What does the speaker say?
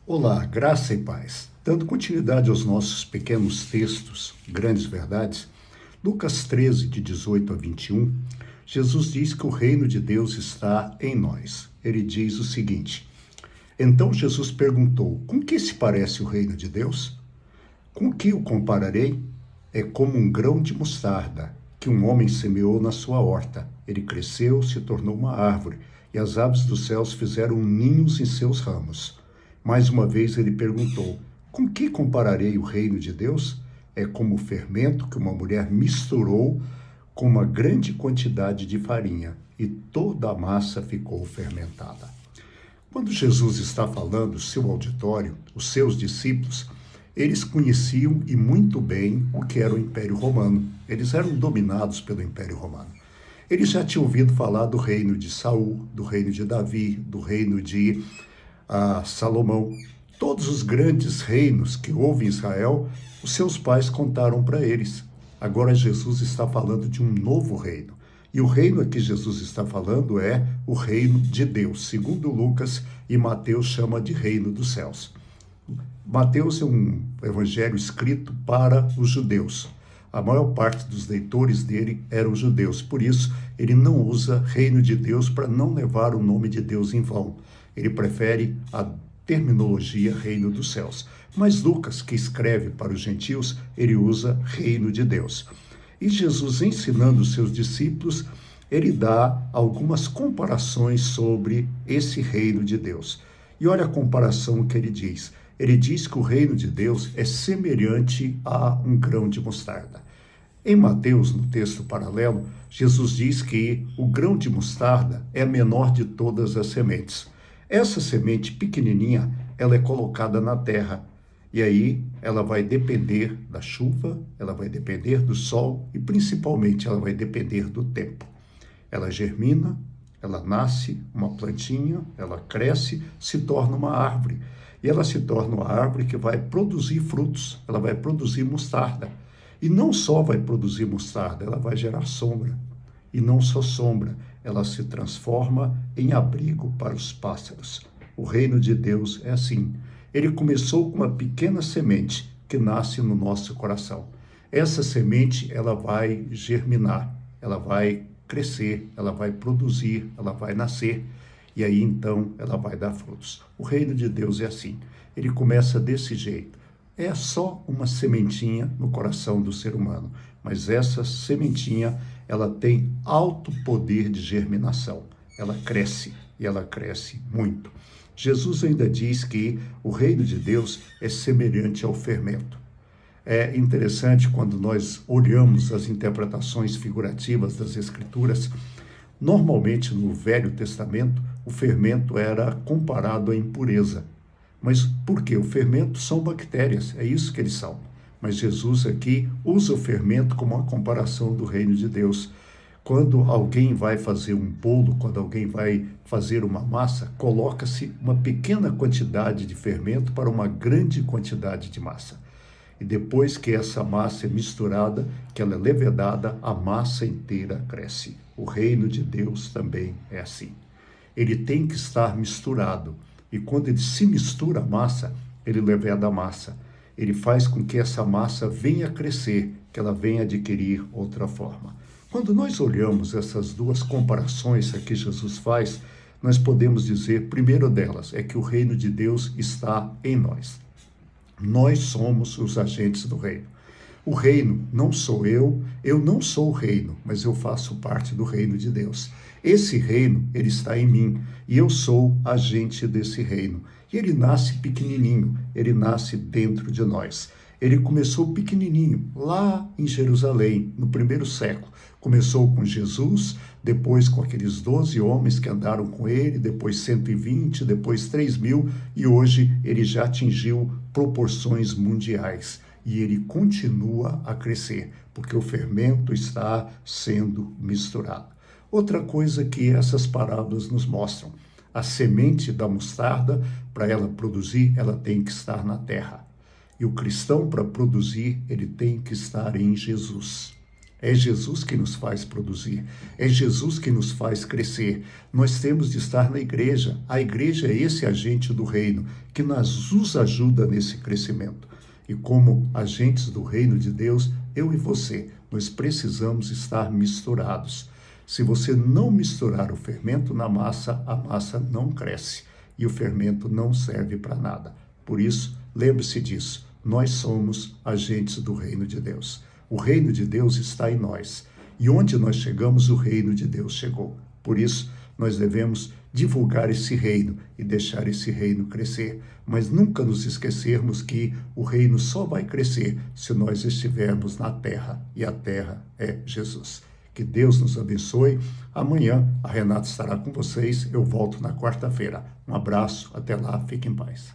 Olá, graça e paz. Dando continuidade aos nossos pequenos textos, grandes verdades, Lucas 13, de 18 a 21, Jesus diz que o reino de Deus está em nós. Ele diz o seguinte: Então Jesus perguntou: Com que se parece o reino de Deus? Com que o compararei? É como um grão de mostarda que um homem semeou na sua horta. Ele cresceu, se tornou uma árvore, e as aves dos céus fizeram ninhos em seus ramos. Mais uma vez ele perguntou: Com que compararei o reino de Deus? É como o fermento que uma mulher misturou com uma grande quantidade de farinha, e toda a massa ficou fermentada. Quando Jesus está falando, seu auditório, os seus discípulos, eles conheciam e muito bem o que era o Império Romano. Eles eram dominados pelo Império Romano. Eles já tinham ouvido falar do reino de Saul, do reino de Davi, do reino de Salomão. Todos os grandes reinos que houve em Israel, os seus pais contaram para eles. Agora Jesus está falando de um novo reino. E o reino a que Jesus está falando é o reino de Deus, segundo Lucas, e Mateus chama de reino dos céus. Mateus é um evangelho escrito para os judeus. A maior parte dos leitores dele eram judeus, por isso ele não usa reino de Deus para não levar o nome de Deus em vão. Ele prefere a terminologia reino dos céus. Mas Lucas, que escreve para os gentios, ele usa reino de Deus. E Jesus, ensinando os seus discípulos, ele dá algumas comparações sobre esse reino de Deus. E olha a comparação que ele diz. Ele diz que o reino de Deus é semelhante a um grão de mostarda. Em Mateus, no texto paralelo, Jesus diz que o grão de mostarda é a menor de todas as sementes. Essa semente pequenininha, ela é colocada na terra. E aí ela vai depender da chuva, ela vai depender do sol e principalmente ela vai depender do tempo. Ela germina, ela nasce uma plantinha, ela cresce, se torna uma árvore. E ela se torna uma árvore que vai produzir frutos, ela vai produzir mostarda. E não só vai produzir mostarda, ela vai gerar sombra. E não só sombra, ela se transforma em abrigo para os pássaros. O reino de Deus é assim. Ele começou com uma pequena semente que nasce no nosso coração. Essa semente, ela vai germinar, ela vai crescer, ela vai produzir, ela vai nascer. E aí, então, ela vai dar frutos. O reino de Deus é assim. Ele começa desse jeito. É só uma sementinha no coração do ser humano. Mas essa sementinha, ela tem alto poder de germinação. Ela cresce, e ela cresce muito. Jesus ainda diz que o reino de Deus é semelhante ao fermento. É interessante quando nós olhamos as interpretações figurativas das Escrituras. Normalmente, no Velho Testamento, o fermento era comparado à impureza. Mas por quê? O fermento são bactérias, é isso que eles são. Mas Jesus aqui usa o fermento como uma comparação do reino de Deus. Quando alguém vai fazer um bolo, quando alguém vai fazer uma massa, coloca-se uma pequena quantidade de fermento para uma grande quantidade de massa. E depois que essa massa é misturada, que ela é levedada, a massa inteira cresce. O reino de Deus também é assim. Ele tem que estar misturado. E quando ele se mistura a massa, ele leveda a massa. Ele faz com que essa massa venha crescer, que ela venha adquirir outra forma. Quando nós olhamos essas duas comparações que Jesus faz, nós podemos dizer, primeiro delas, é que o reino de Deus está em nós. Nós somos os agentes do reino. O reino não sou eu não sou o reino, mas eu faço parte do reino de Deus. Esse reino, ele está em mim, e eu sou agente desse reino. E ele nasce pequenininho, ele nasce dentro de nós. Ele começou pequenininho, lá em Jerusalém, no primeiro século. Começou com Jesus, depois com aqueles 12 homens que andaram com ele, depois 120, depois 3.000, e hoje ele já atingiu proporções mundiais. E ele continua a crescer, porque o fermento está sendo misturado. Outra coisa que essas parábolas nos mostram, a semente da mostarda, para ela produzir, ela tem que estar na terra. E o cristão, para produzir, ele tem que estar em Jesus. É Jesus que nos faz produzir, é Jesus que nos faz crescer. Nós temos de estar na igreja. A igreja é esse agente do reino que nos ajuda nesse crescimento. E como agentes do reino de Deus, eu e você, nós precisamos estar misturados. Se você não misturar o fermento na massa, a massa não cresce e o fermento não serve para nada. Por isso, lembre-se disso, nós somos agentes do reino de Deus. O reino de Deus está em nós. E onde nós chegamos, o reino de Deus chegou. Por isso, nós devemos divulgar esse reino e deixar esse reino crescer. Mas nunca nos esquecermos que o reino só vai crescer se nós estivermos na terra. E a terra é Jesus. Que Deus nos abençoe. Amanhã a Renata estará com vocês. Eu volto na quarta-feira. Um abraço. Até lá. Fique em paz.